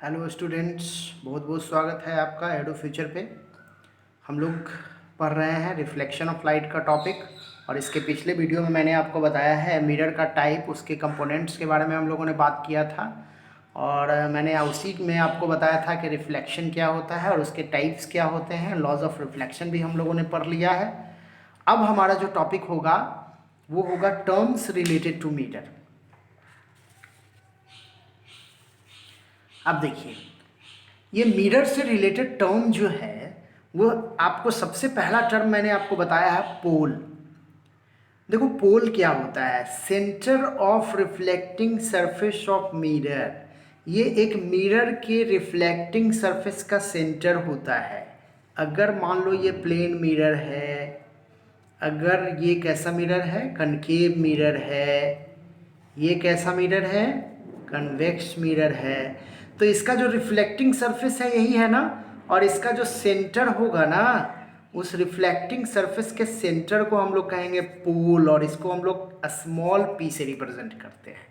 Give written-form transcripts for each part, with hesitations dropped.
Hello students, बहुत बहुत स्वागत है आपका एडो फ्यूचर पे। हम लोग पढ़ रहे हैं रिफ्लेक्शन ऑफ लाइट का टॉपिक। और इसके पिछले वीडियो में मैंने आपको बताया है मिरर का टाइप, उसके कंपोनेंट्स के बारे में हम लोगों ने बात किया था। और मैंने उसी में आपको बताया था कि रिफ्लेक्शन क्या होता है और उसके टाइप्स क्या होते हैं। लॉज ऑफ रिफ्लेक्शन भी हम लोगों ने पढ़ लिया है। अब हमारा जो टॉपिक होगा वो होगा टर्म्स रिलेटेड टू मिरर। अब देखिए, ये मिरर से रिलेटेड टर्म जो है वो आपको सबसे पहला टर्म मैंने आपको बताया है पोल। देखो पोल क्या होता है, centre of reflecting surface of mirror. ये एक मिरर के रिफ्लेक्टिंग सरफेस का सेंटर होता है। अगर मान लो ये प्लेन मिरर है, अगर ये कैसा मिरर है, कनकेव मिरर है, ये कैसा मिरर है, कन्वेक्स मिरर है, तो इसका जो रिफ्लेक्टिंग सरफेस है यही है ना। और इसका जो सेंटर होगा ना, उस रिफ्लेक्टिंग सरफेस के सेंटर को हम लोग कहेंगे पोल, और इसको हम लोग स्मॉल पी से रिप्रेजेंट करते हैं।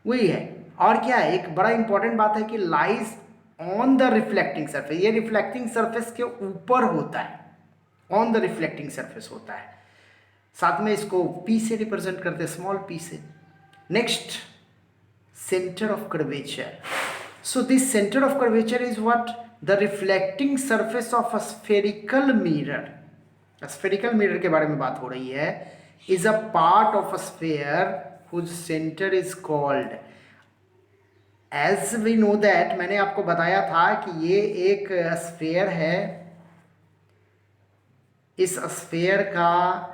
वही है। और क्या है, एक बड़ा इंपॉर्टेंट बात है कि lies on the reflecting surface. ये रिफ्लेक्टिंग सरफेस के ऊपर होता है, ऑन द रिफ्लेक्टिंग सरफेस होता है। साथ में इसको पी से रिप्रेजेंट करते हैं, स्मॉल पी से। Next, center of curvature. So this center of curvature is what? The reflecting surface of a spherical mirror. Spherical mirror के बारे में बात हो रही है। Is a part of a sphere whose center is called. As we know that, मैंने आपको बताया था कि ये एक स्फेयर है। इस स्फेयर का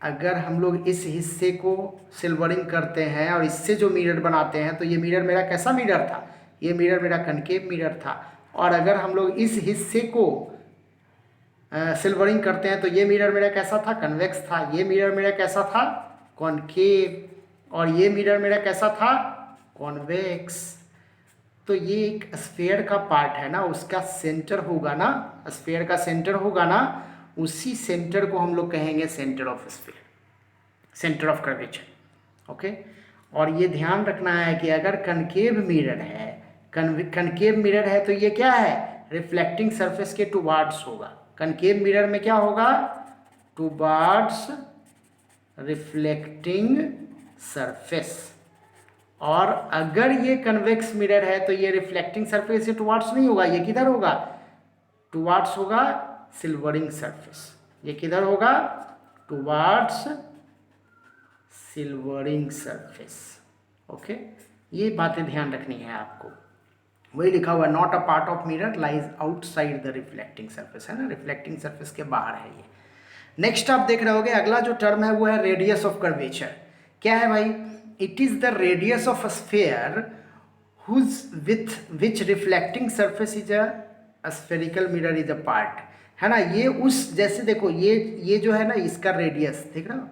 अगर हम लोग इस हिस्से को सिल्वरिंग करते हैं और इससे जो मिरर बनाते हैं, तो ये मिरर मेरा कैसा मिरर था, ये मिरर मेरा कनकेव मिरर था। और अगर हम लोग इस हिस्से को सिल्वरिंग करते हैं तो ये मिरर मेरा कैसा था, कन्वेक्स था। ये मिरर मेरा कैसा था, कॉनकेव। और ये मिरर मेरा कैसा था, कॉन्वेक्स। तो ये एक स्फेयर का पार्ट है ना, उसका सेंटर होगा ना, स्फेयर का सेंटर होगा ना, उसी सेंटर को हम लोग कहेंगे centre of sphere, centre of curvature. Okay. और ये ध्यान रखना है कि अगर कनकेव मिरर है, कनकेव मिरर है तो ये क्या है, रिफ्लेक्टिंग सरफेस के टुवार्ड्स होगा। कनकेव मिरर में क्या होगा, टुवार्ड्स रिफ्लेक्टिंग सरफेस। और अगर ये कन्वेक्स मिरर है तो ये रिफ्लेक्टिंग सरफेस से टुवार्ड्स नहीं होगा, ये किधर होगा, टुवार्ड्स होगा सिल्वरिंग सरफेस। ये किधर होगा, टुवार्ड्स सिल्वरिंग सरफेस। ओके, ये बातें ध्यान रखनी है आपको। वही लिखा हुआ, not a part of mirror, lies outside the reflecting surface, है ना, रिफ्लेक्टिंग सरफेस के बाहर है ये। नेक्स्ट आप देख रहे होगे, अगला जो टर्म है वो है रेडियस ऑफ कर्वेचर। क्या है भाई, it is the radius of a sphere whose with which reflecting surface is a spherical mirror is a part, है ना। ये उस, जैसे देखो ये जो है ना, इसका रेडियस देख रहे हो,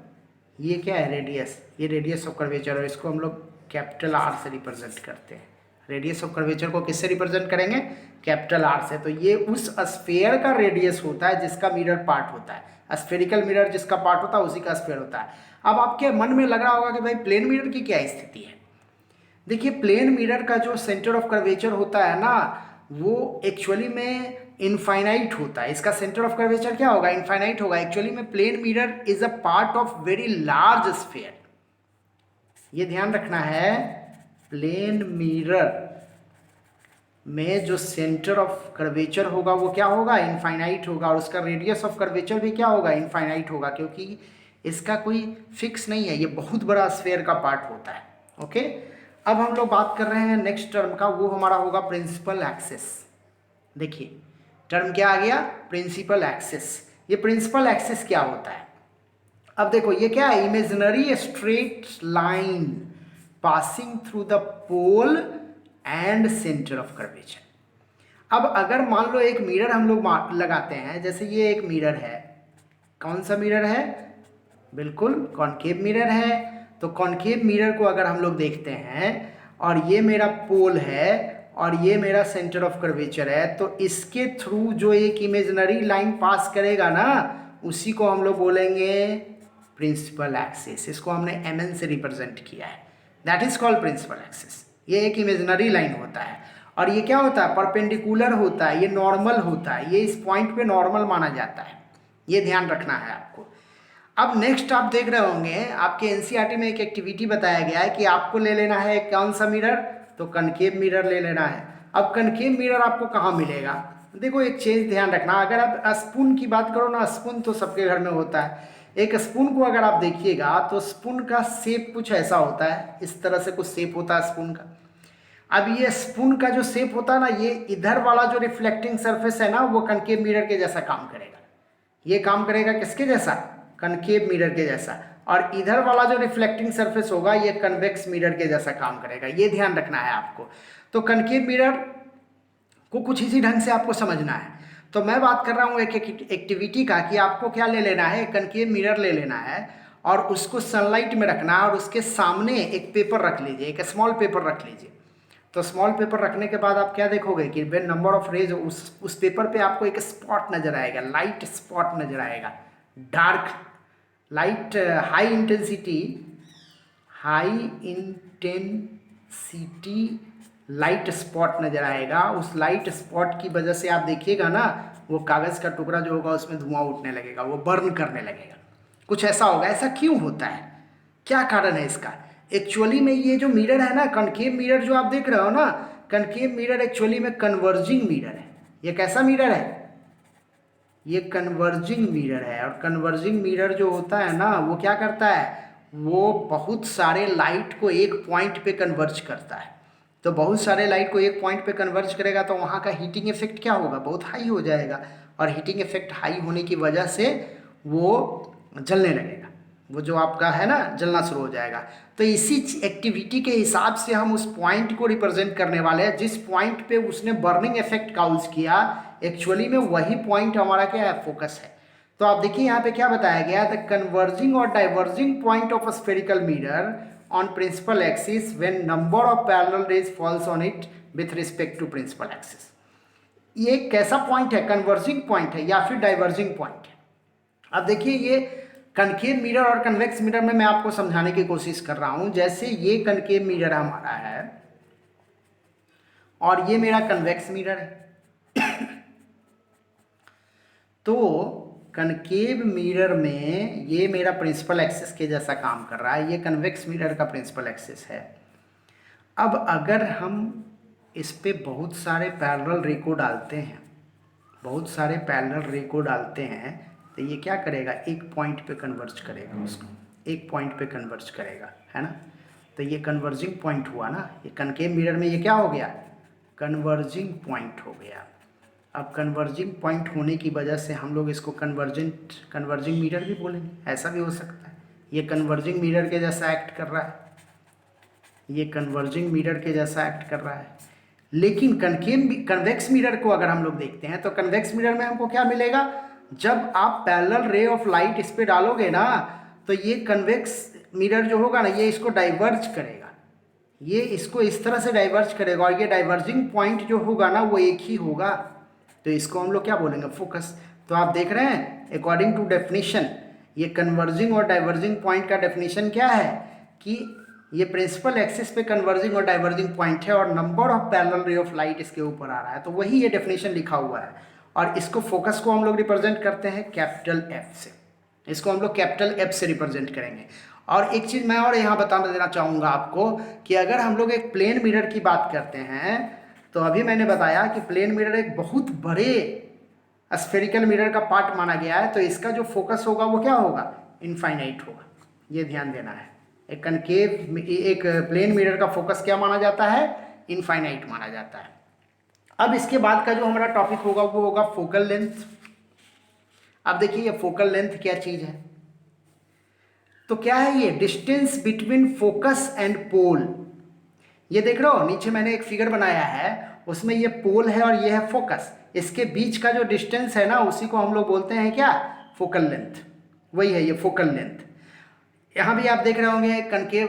ये क्या है, रेडियस, ये रेडियस ऑफ कर्वेचर, और इसको हम लोग कैपिटल आर से रिप्रेजेंट करते हैं। रेडियस ऑफ कर्वेचर को किससे रिप्रेजेंट करेंगे, कैपिटल आर से। तो ये उस स्फेयर का रेडियस होता है जिसका मिरर पार्ट होता है। स्फेरिकल मिरर जिसका पार्ट होता है उसी का स्फेयर होता है। अब आपके मन में लग रहा होगा कि भाई प्लेन मिरर की क्या स्थिति है। देखिए, प्लेन मिरर का जो सेंटर ऑफ कर्वेचर होता है ना, वो एक्चुअली में इनफाइनाइट होता है। इसका सेंटर ऑफ कर्वेचर क्या होगा, इनफाइनाइट होगा। एक्चुअली में plane mirror is a part of very large sphere. ये ध्यान रखना है, प्लेन मिरर में जो सेंटर ऑफ कर्वेचर होगा वो क्या होगा, इनफाइनाइट होगा। और उसका रेडियस ऑफ कर्वेचर भी क्या होगा, इनफाइनाइट होगा, क्योंकि इसका कोई फिक्स नहीं है, ये बहुत बड़ा स्फेयर का पार्ट होता है। ओके। अब हम लोग बात कर रहे हैं नेक्स्ट टर्म का, वो हमारा होगा प्रिंसिपल एक्सिस। देखिए टर्म क्या आ गया, प्रिंसिपल एक्सिस। ये प्रिंसिपल एक्सिस क्या होता है, अब देखो ये क्या है, imaginary straight line passing through the pole and centre of curvature. अब अगर मान लो एक मिरर हम लोग लगाते हैं, जैसे ये एक मिरर है, कौन सा मिरर है, बिल्कुल कॉनकेव मिरर है। तो कॉनकेव मिरर को अगर हम लोग देखते हैं और ये मेरा पोल है और ये मेरा सेंटर ऑफ कर्वेचर है, तो इसके थ्रू जो एक इमेजिनरी लाइन पास करेगा ना, उसी को हम लोग बोलेंगे प्रिंसिपल एक्सिस। इसको हमने mn से रिप्रेजेंट किया है, that is called principal axis. ये एक इमेजिनरी लाइन होता है। और ये क्या होता है, परपेंडिकुलर होता है, ये नॉर्मल होता है, ये इस पॉइंट पे नॉर्मल माना जाता है, ये ध्यान रखना है आपको। अब नेक्स्ट आप देख रहे होंगे आपके एनसीईआरटी में एक एक्टिविटी बताया गया है कि आपको ले लेना है कौन सा मिरर, तो कनकेव मिरर ले लेना है। अब कनकेव मिरर आपको कहाँ मिलेगा, देखो एक चीज़ ध्यान रखना, अगर आप स्पून की बात करो ना, स्पून तो सबके घर में होता है। एक स्पून को अगर आप देखिएगा तो स्पून का शेप कुछ ऐसा होता है, इस तरह से कुछ शेप होता है स्पून का। अब ये स्पून का जो शेप होता है ना, ये इधर वाला जो रिफ्लेक्टिंग सरफेस है ना, वो कनकेव मिरर के जैसा काम करेगा। ये काम करेगा किसके जैसा, कनकेव मिरर के जैसा। और इधर वाला जो रिफ्लेक्टिंग सरफेस होगा ये कन्वेक्स मिरर के जैसा काम करेगा, ये ध्यान रखना है आपको। तो कनकेव मिरर को कुछ इसी ढंग से आपको समझना है। तो मैं बात कर रहा हूँ एक एक्टिविटी का कि आपको क्या ले लेना है, कनकेव मिरर ले लेना है और उसको सनलाइट में रखना है और उसके सामने एक पेपर रख लीजिए, एक स्मॉल पेपर रख लीजिए। तो स्मॉल पेपर रखने के बाद आप क्या देखोगे कि व्हेन नंबर ऑफ रेज, उस पेपर पे आपको एक स्पॉट नजर आएगा, लाइट स्पॉट नजर आएगा, dark light, high intensity light spot नजर आएगा। उस लाइट स्पॉट की वजह से आप देखिएगा ना, वो कागज़ का टुकड़ा जो होगा उसमें धुआं उठने लगेगा, वो बर्न करने लगेगा, कुछ ऐसा होगा। ऐसा क्यों होता है, क्या कारण है इसका? एक्चुअली में ये जो मिरर है ना, कनकेव मिरर जो आप देख रहे हो ना, कनकेव मिरर एक्चुअली में कन्वर्जिंग मिरर है। ये कैसा मिरर है, ये कन्वर्जिंग मिरर है। और कन्वर्जिंग मिरर जो होता है ना, वो क्या करता है, वो बहुत सारे लाइट को एक पॉइंट पे कन्वर्ज करता है। तो बहुत सारे लाइट को एक पॉइंट पे कन्वर्ज करेगा तो वहाँ का हीटिंग इफेक्ट क्या होगा, बहुत हाई हो जाएगा। और हीटिंग इफेक्ट हाई होने की वजह से वो जलने लगेगा, वो जो आपका है ना जलना शुरू हो जाएगा। तो इसी एक्टिविटी के हिसाब से हम उस पॉइंट को रिप्रेजेंट करने वाले हैं, जिस पॉइंट पे उसने बर्निंग इफेक्ट काउज किया, एक्चुअली में वही पॉइंट हमारा क्या है, फोकस है। तो आप देखिए यहाँ पे क्या बताया गया, द कन्वर्जिंग और diverging point of a spherical mirror on principal axis when number of parallel rays falls on it with respect to principal axis. ये कैसा पॉइंट है, कन्वर्जिंग पॉइंट है या फिर डाइवर्जिंग पॉइंट है। अब देखिए ये कनकेव मिरर और कन्वेक्स मिरर में मैं आपको समझाने की कोशिश कर रहा हूं। जैसे ये कनकेव मिरर हमारा है और ये मेरा कन्वेक्स मिरर है। तो कनकेव मिरर में ये मेरा प्रिंसिपल एक्सिस के जैसा काम कर रहा है, ये कन्वेक्स मिरर का प्रिंसिपल एक्सिस है। अब अगर हम इस पे बहुत सारे पैरेलल रे को डालते हैं, बहुत सारे पैरेलल रे को डालते हैं, तो ये क्या करेगा, एक पॉइंट पे कन्वर्ज करेगा, उसको एक पॉइंट पे कन्वर्ज करेगा, है ना। तो ये कन्वर्जिंग पॉइंट हुआ ना, ये कनकेव मिरर में ये क्या हो गया, कन्वर्जिंग पॉइंट हो गया। अब कन्वर्जिंग पॉइंट होने की वजह से हम लोग इसको कन्वर्जिंग मिरर भी बोलेंगे, ऐसा भी हो सकता है। ये कन्वर्जिंग मिरर के जैसा एक्ट कर रहा है, ये कन्वर्जिंग मिरर के जैसा एक्ट कर रहा है। लेकिन कन्वेक्स मिरर को अगर हम लोग देखते हैं तो कन्वेक्स मिरर में हमको क्या मिलेगा, जब आप पैरेलल रे ऑफ लाइट इस पे डालोगे ना, तो ये कन्वेक्स मिरर जो होगा ना, ये इसको डाइवर्ज करेगा, ये इसको इस तरह से डाइवर्ज करेगा और ये डाइवर्जिंग पॉइंट जो होगा ना वो एक ही होगा। तो इसको हम लोग क्या बोलेंगे, फोकस। तो आप देख रहे हैं अकॉर्डिंग टू डेफिनेशन, ये कन्वर्जिंग और डाइवर्जिंग पॉइंट का डेफिनेशन क्या है कि ये प्रिंसिपल एक्सिस पे कन्वर्जिंग और डाइवर्जिंग पॉइंट है और number of parallel ray of light इसके ऊपर आ रहा है। तो वही ये डेफिनेशन लिखा हुआ है। और इसको फोकस को हम लोग रिप्रेजेंट करते हैं कैपिटल एफ से, इसको हम लोग कैपिटल एफ से रिप्रेजेंट करेंगे। और एक चीज़ मैं और यहाँ बता देना चाहूँगा आपको कि अगर हम लोग एक प्लेन मिरर की बात करते हैं, तो अभी मैंने बताया कि प्लेन मिरर एक बहुत बड़े स्फेरिकल मिरर का पार्ट माना गया है, तो इसका जो फोकस होगा वो क्या होगा, इनफाइनाइट होगा, ये ध्यान देना है। एक प्लेन मिरर का फोकस क्या माना जाता है, इनफाइनाइट माना जाता है। अब इसके बाद का जो हमारा टॉपिक होगा वो होगा फोकल लेंथ। अब देखिए ये फोकल लेंथ क्या चीज है, तो क्या है ये, distance between focus and pole. ये देख रहे हो नीचे मैंने एक फिगर बनाया है, उसमें ये पोल है और ये है फोकस, इसके बीच का जो डिस्टेंस है ना उसी को हम लोग बोलते हैं क्या, फोकल लेंथ, वही है ये फोकल लेंथ। यहाँ भी आप देख रहे होंगे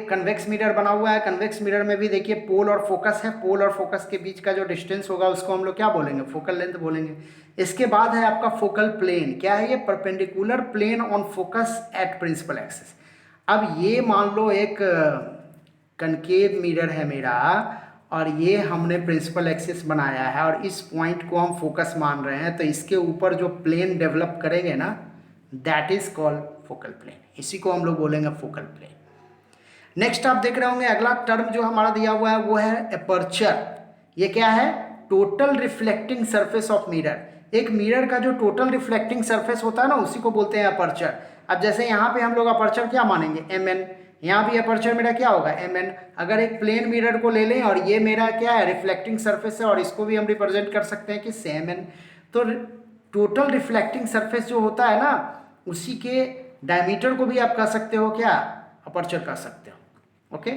कन्वेक्स मिरर बना हुआ है, कन्वेक्स मिरर में भी देखिए पोल और फोकस है, पोल और फोकस के बीच का जो डिस्टेंस होगा उसको हम लोग क्या बोलेंगे, फोकल लेंथ बोलेंगे। इसके बाद है आपका फोकल प्लेन, क्या है ये, perpendicular plane on focus at principal axis. अब ये मान लो एक कनकेव मिरर है मेरा और ये हमने प्रिंसिपल एक्सिस बनाया है और इस पॉइंट को हम फोकस मान रहे हैं, तो इसके ऊपर जो प्लेन डेवलप करेंगे ना, that is called focal plane. इसी को हम लोग बोलेंगे फोकल प्लेन। नेक्स्ट आप देख रहे होंगे अगला टर्म जो हमारा दिया हुआ है वो है एपर्चर। ये क्या है? Total reflecting surface of mirror. एक मिरर का जो टोटल रिफ्लेक्टिंग सरफेस होता है ना, उसी को बोलते हैं अपर्चर। अब जैसे यहाँ पे हम लोग अपर्चर क्या मानेंगे? mn। यहाँ भी अपर्चर मेरा क्या होगा? mn। अगर एक प्लेन मिरर को ले लें और ये मेरा क्या है? रिफ्लेक्टिंग सरफेस है, और इसको भी हम रिप्रेजेंट कर सकते हैं कि mn। तो टोटल रिफ्लेक्टिंग सरफेस जो होता है ना, उसी के डायमीटर को भी आप कह सकते हो क्या? अपर्चर कह सकते हो। ओके,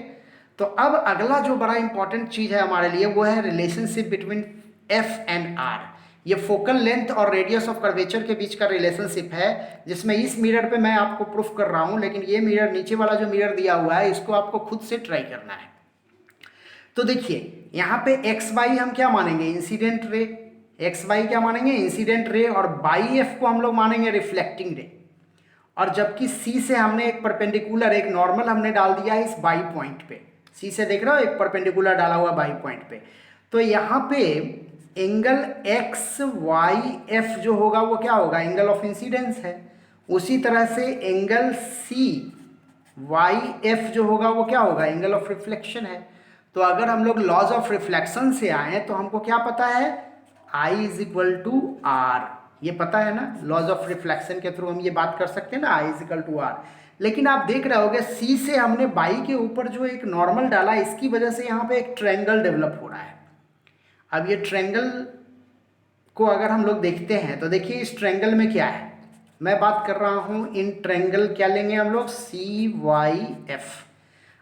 तो अब अगला जो बड़ा इंपॉर्टेंट चीज है हमारे लिए वो है relationship between F and R. ये फोकल लेंथ और रेडियस ऑफ कर्वेचर के बीच का रिलेशनशिप है, जिसमें इस मिरर पे मैं आपको प्रूफ कर रहा हूं, लेकिन ये मिरर, नीचे वाला जो मिरर दिया हुआ है, इसको आपको खुद से ट्राई करना है। तो देखिए यहाँ पे एक्स वाई हम क्या मानेंगे? Incident ray. एक्स वाई क्या मानेंगे? Incident ray. और बाई एफ को हम लोग मानेंगे रिफ्लेक्टिंग रे। और जबकि सी से हमने एक परपेंडिकुलर, एक नॉर्मल हमने डाल दिया है इस बाई पॉइंट पे। सी से देख रहे हो, एक परपेंडिकुलर डाला हुआ बाई पॉइंट पे। तो यहाँ पे एंगल एक्स वाई एफ जो होगा वो क्या होगा? एंगल ऑफ इंसिडेंस है। उसी तरह से एंगल सी वाई एफ जो होगा वो क्या होगा? एंगल ऑफ रिफ्लेक्शन है। तो अगर हम लोग लॉज ऑफ रिफ्लेक्शन से आए तो हमको क्या पता है? I is equal to are. ये पता है ना, लॉज ऑफ रिफ्लेक्शन के थ्रू हम ये बात कर सकते हैं ना, I is equal to are. लेकिन आप देख रहे होगे सी से हमने बाई के ऊपर जो एक नॉर्मल डाला, इसकी वजह से यहाँ पे एक ट्रायंगल डेवलप हो रहा है। अब ये ट्रायंगल को अगर हम लोग देखते हैं तो देखिए इस ट्रायंगल में क्या है। मैं बात कर रहा हूँ इन ट्रायंगल, क्या लेंगे हम लोग? सी वाई एफ।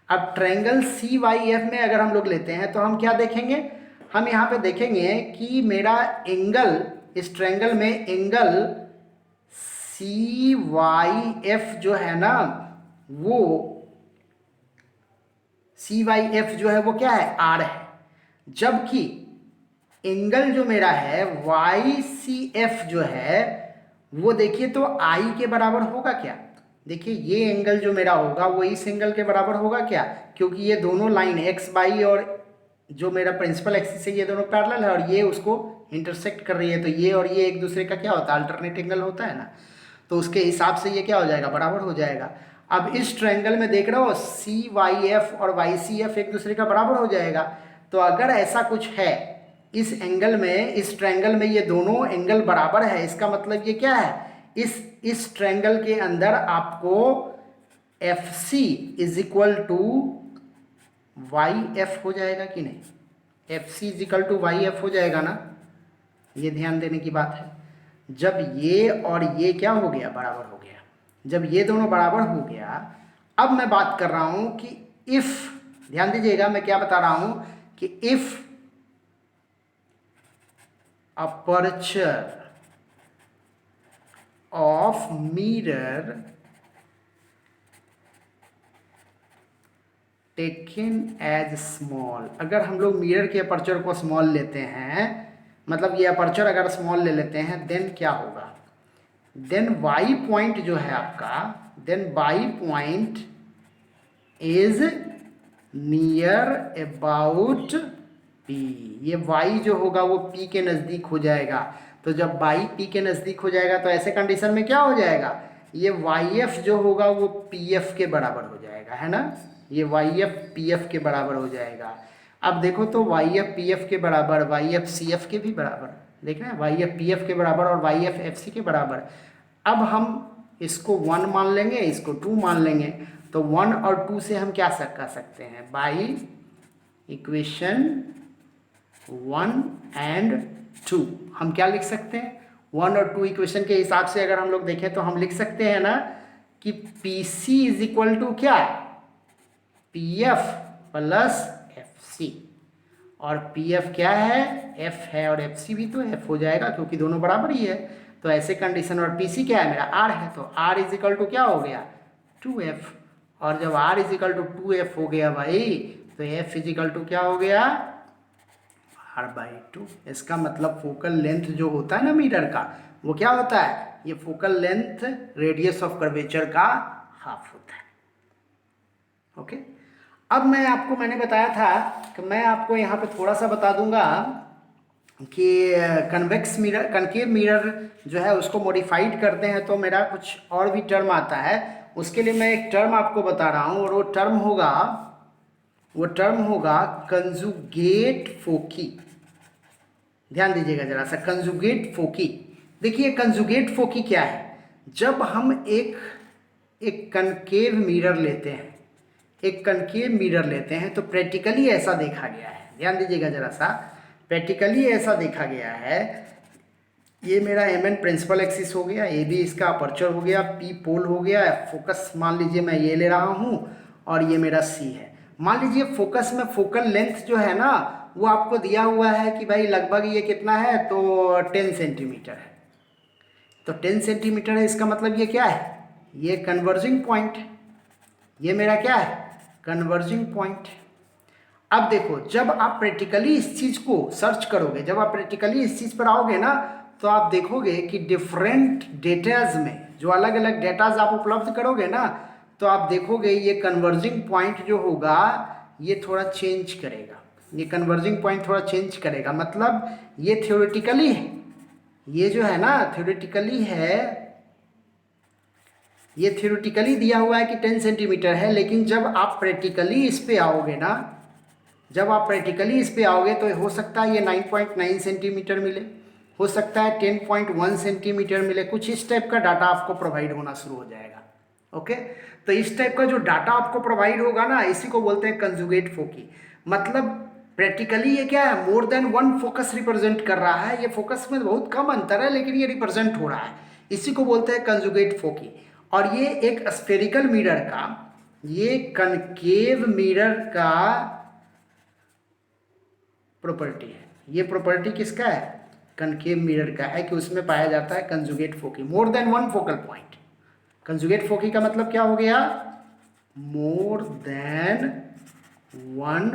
अब ट्रायंगल सी वाई एफ में अगर हम लोग लेते हैं तो हम क्या देखेंगे? हम यहाँ पे देखेंगे कि मेरा एंगल, इस ट्रायंगल में एंगल सी वाई एफ जो है ना, वो सी वाई एफ जो है वो क्या है? आर है। जबकि एंगल जो मेरा है वाई सी एफ जो है वो देखिए तो आई के बराबर होगा क्या? देखिए ये एंगल जो मेरा होगा वो इस एंगल के बराबर होगा क्या? क्योंकि ये दोनों लाइन एक्स वाई और जो मेरा प्रिंसिपल एक्सिस है ये दोनों पैरेलल है और ये उसको इंटरसेक्ट कर रही है, तो ये और ये एक दूसरे का क्या होता है? अल्टरनेट एंगल होता है ना। तो उसके हिसाब से ये क्या हो जाएगा? बराबर हो जाएगा। अब इस ट्रायंगल में देख रहे हो सी वाई एफ और वाई सी एफ एक दूसरे का बराबर हो जाएगा। तो अगर ऐसा कुछ है इस एंगल में, इस ट्रायंगल में ये दोनों एंगल बराबर है, इसका मतलब ये क्या है? इस ट्रायंगल के अंदर आपको F C is equal to Y F हो जाएगा कि नहीं? F C is equal to Y F हो जाएगा ना। ये ध्यान देने की बात है। जब ये और ये क्या हो गया? बराबर हो गया। जब ये दोनों बराबर हो गया, अब मैं बात कर रहा हूं कि इफ, ध्यान दीजिएगा मैं क्या बता रहा हूं कि if aperture of mirror taken as small, अगर हम लोग मिरर के अपर्चर को स्मॉल लेते हैं, मतलब ये अपर्चर अगर स्मॉल ले लेते हैं, देन क्या होगा? देन वाई पॉइंट जो है आपका, then Y point is near about P. ये वाई जो होगा वो पी के नज़दीक हो जाएगा। तो जब वाई पी के नज़दीक हो जाएगा तो ऐसे कंडीशन में क्या हो जाएगा? ये वाई एफ जो होगा वो पी एफ के बराबर हो जाएगा, है ना। ये वाई एफ पी एफ के बराबर हो जाएगा। अब देखो तो वाई एफ पी एफ के बराबर, वाई एफ सी एफ के भी बराबर, देख रहे हैं, वाई एफ पी एफ के बराबर और वाई एफ एफ सी के बराबर। अब हम इसको 1 मान लेंगे, इसको 2 मान लेंगे। तो 1 और 2 से हम क्या कर सकते हैं? बाई इक्वेशन 1 एंड 2 हम क्या लिख सकते हैं? 1 और 2 इक्वेशन के हिसाब से अगर हम लोग देखें तो हम लिख सकते हैं ना कि P C is equal to क्या? P F plus F C. और पी एफ क्या है? एफ है, और एफ सी भी तो एफ हो जाएगा क्योंकि दोनों बराबर ही है। तो ऐसे कंडीशन, और पी सी क्या है मेरा? आर है, तो आर इज इक्वल टू क्या हो गया? 2f। और जब r is equal to 2f हो गया भाई, तो f इज इक्वल टू क्या हो गया? r/2। इसका मतलब फोकल लेंथ जो होता है ना मिरर का, वो क्या होता है? ये focal length radius of curvature का हाफ होता है। ओके, अब मैंने बताया था कि मैं आपको यहाँ पे थोड़ा सा बता दूंगा कि कन्वेक्स मिरर, कनकेव मिरर जो है उसको मॉडिफाइड करते हैं तो मेरा कुछ और भी टर्म आता है। उसके लिए मैं एक टर्म आपको बता रहा हूँ और वो टर्म होगा कंजुगेट फोकी। ध्यान दीजिएगा जरा सा, कंजुगेट फोकी। देखिए कंजुगेट फोकी क्या है। जब हम एक कनकेव मिरर लेते हैं तो प्रैक्टिकली ऐसा देखा गया है, ध्यान दीजिएगा जरा सा, प्रैक्टिकली ऐसा देखा गया है। ये मेरा एम प्रिंसिपल एक्सिस हो गया, ए बी इसका अपर्चर हो गया, पी पोल हो गया, फोकस मान लीजिए मैं ये ले रहा हूँ और ये मेरा सी है। मान लीजिए फोकस में फोकल लेंथ जो है ना वो आपको दिया हुआ है कि भाई लगभग ये कितना है, तो 10 सेंटीमीटर है। तो 10 सेंटीमीटर है, इसका मतलब ये क्या है, ये कन्वर्जिंग पॉइंट, ये मेरा क्या है, कन्वर्जिंग पॉइंट। अब देखो जब आप प्रैक्टिकली इस चीज को सर्च करोगे, जब आप प्रैक्टिकली इस चीज पर आओगे ना तो आप देखोगे कि डिफरेंट डेटाज में जो अलग अलग डेटाज आप उपलब्ध करोगे ना तो आप देखोगे ये कन्वर्जिंग पॉइंट जो होगा ये थोड़ा चेंज करेगा, ये कन्वर्जिंग पॉइंट थोड़ा चेंज करेगा। मतलब ये थ्योरेटिकली है, ये जो है ना थ्योरेटिकली है, ये थ्योरेटिकली दिया हुआ है कि 10 सेंटीमीटर है, लेकिन जब आप प्रैक्टिकली इस पे आओगे ना, जब आप प्रैक्टिकली इस पे आओगे तो हो सकता है ये 9.9 सेंटीमीटर मिले, हो सकता है 10.1 सेंटीमीटर मिले, कुछ इस टाइप का डाटा आपको प्रोवाइड होना शुरू हो जाएगा। ओके, तो इस टाइप का जो डाटा आपको प्रोवाइड होगा ना इसी को बोलते हैं कंजुगेट फोकी। मतलब प्रैक्टिकली ये क्या है, मोर देन वन फोकस रिप्रेजेंट कर रहा है, ये फोकस में बहुत कम अंतर है लेकिन ये रिप्रेजेंट हो रहा है, इसी को बोलते हैं कंजुगेट फोकी। और ये एक स्फेरिकल मिरर का, ये कनकेव मिरर का प्रॉपर्टी है। ये प्रॉपर्टी किसका है, कनकेव मिरर का है कि उसमें पाया जाता है conjugate foci, more than one focal point. Conjugate foci का मतलब क्या हो गया, more than one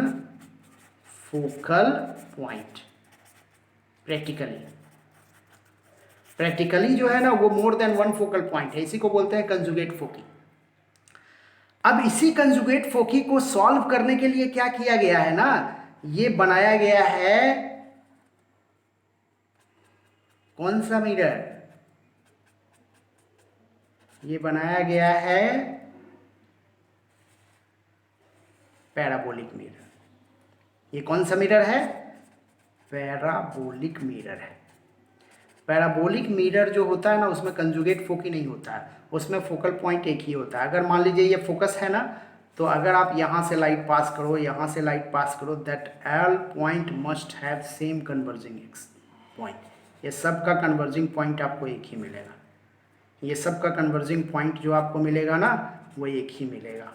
focal point. Practically जो है ना वो more than one focal point है, इसी को बोलते हैं कंजुगेट फोकी। अब इसी कंजुगेट फोकी को सॉल्व करने के लिए क्या किया गया है ना, ये बनाया गया है कौन सा मिरर, ये बनाया गया है पैराबोलिक मिरर। ये कौन सा मिरर है, पैराबोलिक मिरर है। पैराबोलिक मिरर जो होता है ना उसमें कंजुगेट फोकी नहीं होता है, उसमें फोकल पॉइंट एक ही होता है। अगर मान लीजिए ये फोकस है ना तो अगर आप यहाँ से लाइट पास करो, यहाँ से लाइट पास करो, that all point must have same converging point. ये सब का कन्वर्जिंग पॉइंट आपको एक ही मिलेगा, ये सब का कन्वर्जिंग पॉइंट जो आपको मिलेगा ना वो एक ही मिलेगा।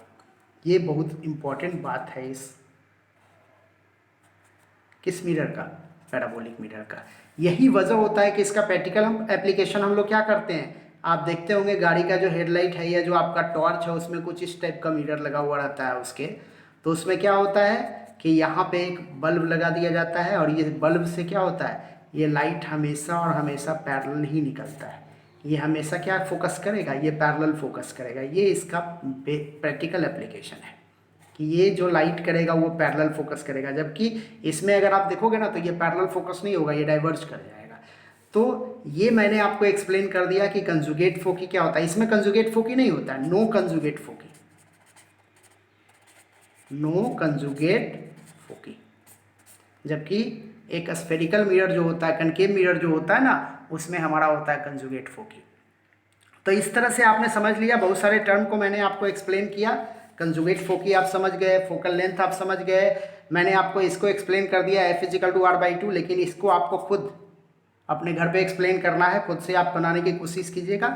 ये बहुत इम्पॉर्टेंट बात है इस किस मिरर का, पैराबोलिक मिरर का। यही वजह होता है कि इसका प्रैक्टिकल हम एप्लीकेशन हम लोग क्या करते हैं, आप देखते होंगे गाड़ी का जो हेडलाइट है या जो आपका टॉर्च है उसमें कुछ इस टाइप का मिरर लगा हुआ रहता है उसके, तो उसमें क्या होता है कि यहाँ पे एक बल्ब लगा दिया जाता है और ये बल्ब से क्या होता है, ये लाइट हमेशा और हमेशा पैरेलल ही निकलता है। ये हमेशा क्या फोकस करेगा, ये पैरेलल फोकस करेगा। ये इसका प्रैक्टिकल एप्लीकेशन है कि ये जो लाइट करेगा वो पैरेलल फोकस करेगा, जबकि इसमें अगर आप देखोगे ना तो ये पैरेलल फोकस नहीं होगा, ये डाइवर्ज कर जाएगा। तो ये मैंने आपको एक्सप्लेन कर दिया कि कंजुगेट फोकी क्या होता है। इसमें कंजुगेट फोकी नहीं होता है, नो कंजुगेट फोकी, नो कंजुगेट फोकी। जबकि एक स्फेरिकल मिरर जो होता है, कनकेव मिरर जो होता है ना उसमें हमारा होता है कंजुगेट फोकी। तो इस तरह से आपने समझ लिया, बहुत सारे टर्म को मैंने आपको एक्सप्लेन किया। कंजुगेट फोकी आप समझ गए, फोकल लेंथ आप समझ गए, मैंने आपको इसको एक्सप्लेन कर दिया F=R/2, लेकिन इसको आपको खुद अपने घर पे एक्सप्लेन करना है, खुद से आप बनाने की कोशिश कीजिएगा।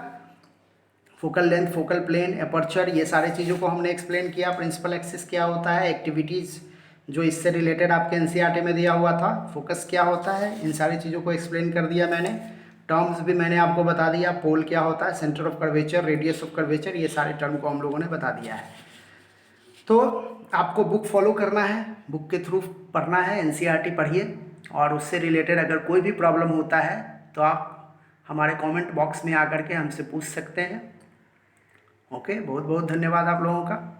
Focal length, focal plane, aperture, ये सारे चीज़ों को हमने एक्सप्लेन किया। प्रिंसिपल एक्सिस क्या होता है, एक्टिविटीज़ जो इससे रिलेटेड आपके NCERT में दिया हुआ था, फोकस क्या होता है, इन सारी चीज़ों को एक्सप्लेन कर दिया मैंने। टर्म्स भी मैंने आपको बता दिया, पोल क्या होता है, centre of curvature, radius of curvature, ये सारे टर्म को हम लोगों ने बता दिया है। तो आपको बुक फॉलो करना है, बुक के थ्रू पढ़ना है, NCERT पढ़िए, और उससे रिलेटेड अगर कोई भी प्रॉब्लम होता है तो आप हमारे कमेंट बॉक्स में आकर के हमसे पूछ सकते हैं। ओके, बहुत बहुत धन्यवाद आप लोगों का।